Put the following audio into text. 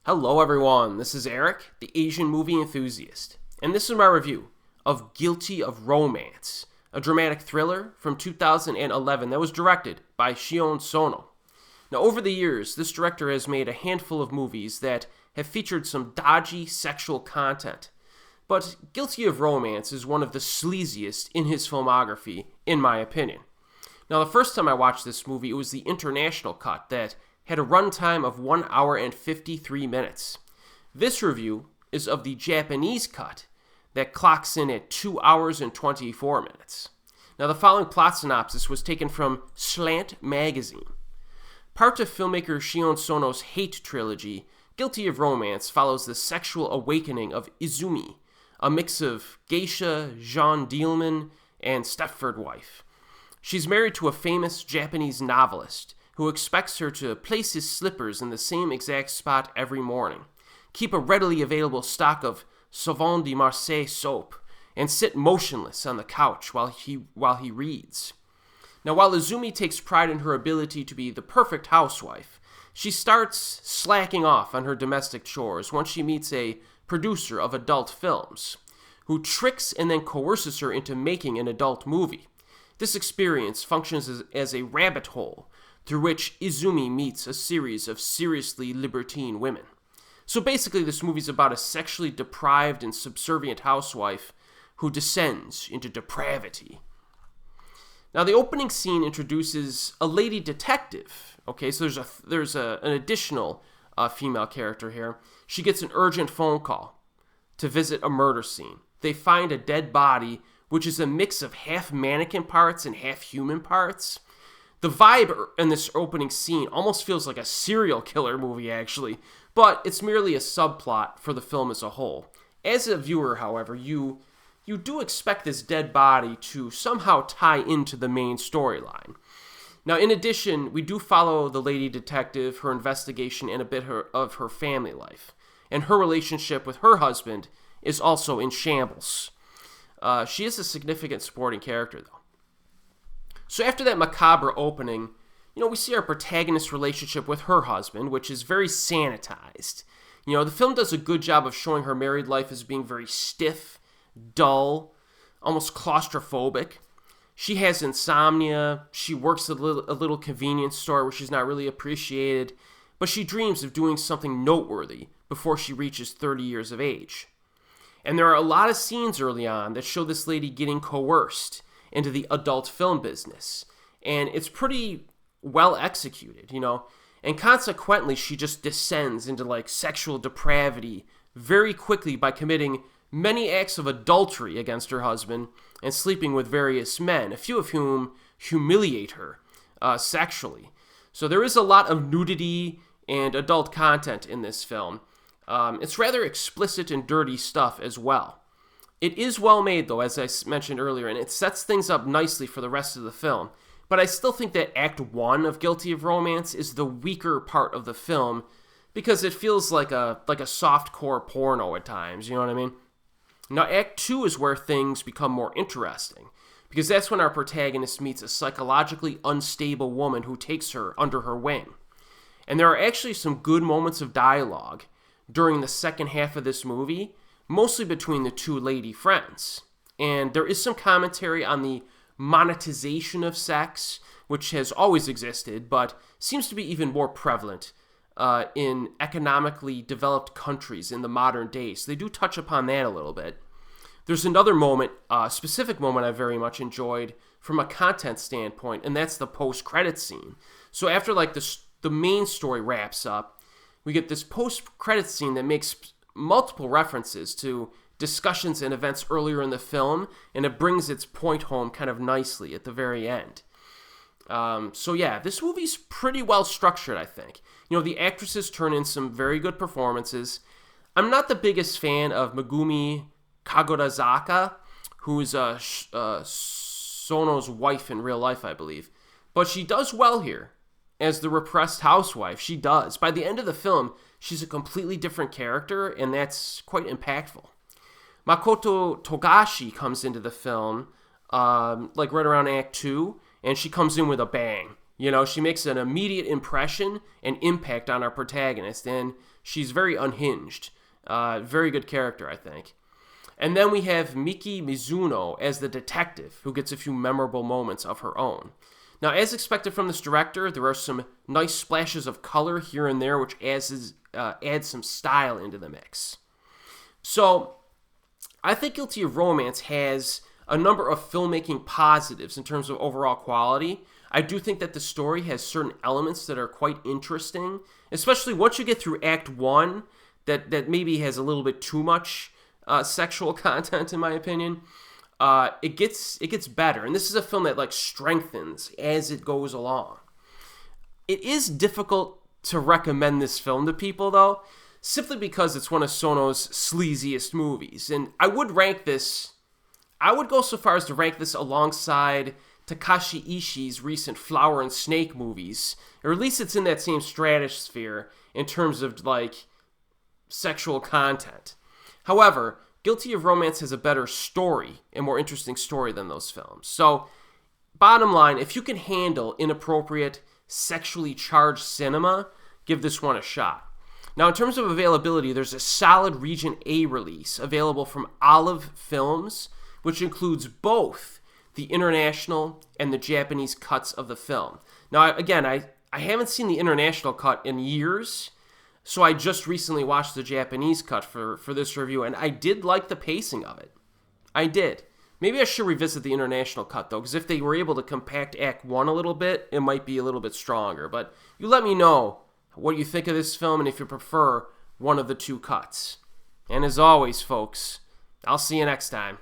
Hello everyone, this is Erik, the Asian movie enthusiast, and this is my review of Guilty of Romance, a dramatic thriller from 2011 that was directed by Sion Sono. Now over the years, this director has made a handful of movies that have featured some dodgy sexual content, but Guilty of Romance is one of the sleaziest in his filmography, in my opinion. Now the first time I watched this movie, it was the international cut that had a runtime of 1 hour and 53 minutes. This review is of the Japanese cut that clocks in at 2 hours and 24 minutes. Now the following plot synopsis was taken from Slant Magazine. Part of filmmaker Sion Sono's Hate trilogy, Guilty of Romance follows the sexual awakening of Izumi, a mix of geisha, Jeanne Dielman, and Stepford wife. She's married to a famous Japanese novelist who expects her to place his slippers in the same exact spot every morning, keep a readily available stock of Savon de Marseille soap, and sit motionless on the couch while he reads. Now, while Izumi takes pride in her ability to be the perfect housewife, she starts slacking off on her domestic chores once she meets a producer of adult films, who tricks and then coerces her into making an adult movie. This experience functions as a rabbit hole through which Izumi meets a series of seriously libertine women. So basically, this movie's about a sexually deprived and subservient housewife who descends into depravity. Now, the opening scene introduces a lady detective. Okay, so there's an additional female character here. She gets an urgent phone call to visit a murder scene. They find a dead body, which is a mix of half mannequin parts and half human parts. The vibe in this opening scene almost feels like a serial killer movie, actually, but it's merely a subplot for the film as a whole. As a viewer, however, you do expect this dead body to somehow tie into the main storyline. Now, in addition, we do follow the lady detective, her investigation, and a bit of her family life. And her relationship with her husband is also in shambles. She is a significant supporting character, though. So after that macabre opening, we see our protagonist's relationship with her husband, which is very sanitized. The film does a good job of showing her married life as being very stiff, dull, almost claustrophobic. She has insomnia, she works at a little convenience store where she's not really appreciated, but she dreams of doing something noteworthy before she reaches 30 years of age. And there are a lot of scenes early on that show this lady getting coerced into the adult film business. And it's pretty well executed, And consequently, she just descends into sexual depravity very quickly by committing many acts of adultery against her husband and sleeping with various men, a few of whom humiliate her sexually. So there is a lot of nudity and adult content in this film. It's rather explicit and dirty stuff as well. It is well made, though, as I mentioned earlier, and it sets things up nicely for the rest of the film. But I still think that Act 1 of Guilty of Romance is the weaker part of the film because it feels like a soft-core porno at times, you know what I mean? Now, Act 2 is where things become more interesting because that's when our protagonist meets a psychologically unstable woman who takes her under her wing. And there are actually some good moments of dialogue during the second half of this movie, mostly between the two lady friends. And there is some commentary on the monetization of sex, which has always existed, but seems to be even more prevalent in economically developed countries in the modern day. So they do touch upon that a little bit. There's another moment, a specific moment I very much enjoyed from a content standpoint, and that's the post-credit scene. So after the main story wraps up, we get this post-credit scene that makes multiple references to discussions and events earlier in the film, and it brings its point home kind of nicely at the very end. So yeah, this movie's pretty well structured, I think. The actresses turn in some very good performances. I'm not the biggest fan of Megumi Kagorazaka, who is Sono's wife in real life, I believe. But she does well here. As the repressed housewife, she does. By the end of the film, she's a completely different character, and that's quite impactful. Makoto Togashi comes into the film, right around Act 2, and she comes in with a bang. You know, she makes an immediate impression and impact on our protagonist, and she's very unhinged. Very good character, I think. And then we have Miki Mizuno as the detective, who gets a few memorable moments of her own. Now, as expected from this director, there are some nice splashes of color here and there, which adds some style into the mix. So, I think Guilty of Romance has a number of filmmaking positives in terms of overall quality. I do think that the story has certain elements that are quite interesting, especially once you get through Act 1, that maybe has a little bit too much sexual content, in my opinion. It gets better, and this is a film that like strengthens as it goes along. It is difficult to recommend this film to people, though, simply because it's one of Sono's sleaziest movies, and I would go so far as to rank this alongside Takashi Ishii's recent Flower and Snake movies, or at least it's in that same stratosphere in terms of like sexual content. However, Guilty of Romance has a better story, a more interesting story than those films. So, bottom line, if you can handle inappropriate, sexually charged cinema, give this one a shot. Now, in terms of availability, there's a solid Region A release available from Olive Films, which includes both the international and the Japanese cuts of the film. Now, again, I haven't seen the international cut in years, so I just recently watched the Japanese cut for this review, and I did like the pacing of it. I did. Maybe I should revisit the international cut, though, because if they were able to compact Act 1 a little bit, it might be a little bit stronger. But you let me know what you think of this film and if you prefer one of the two cuts. And as always, folks, I'll see you next time.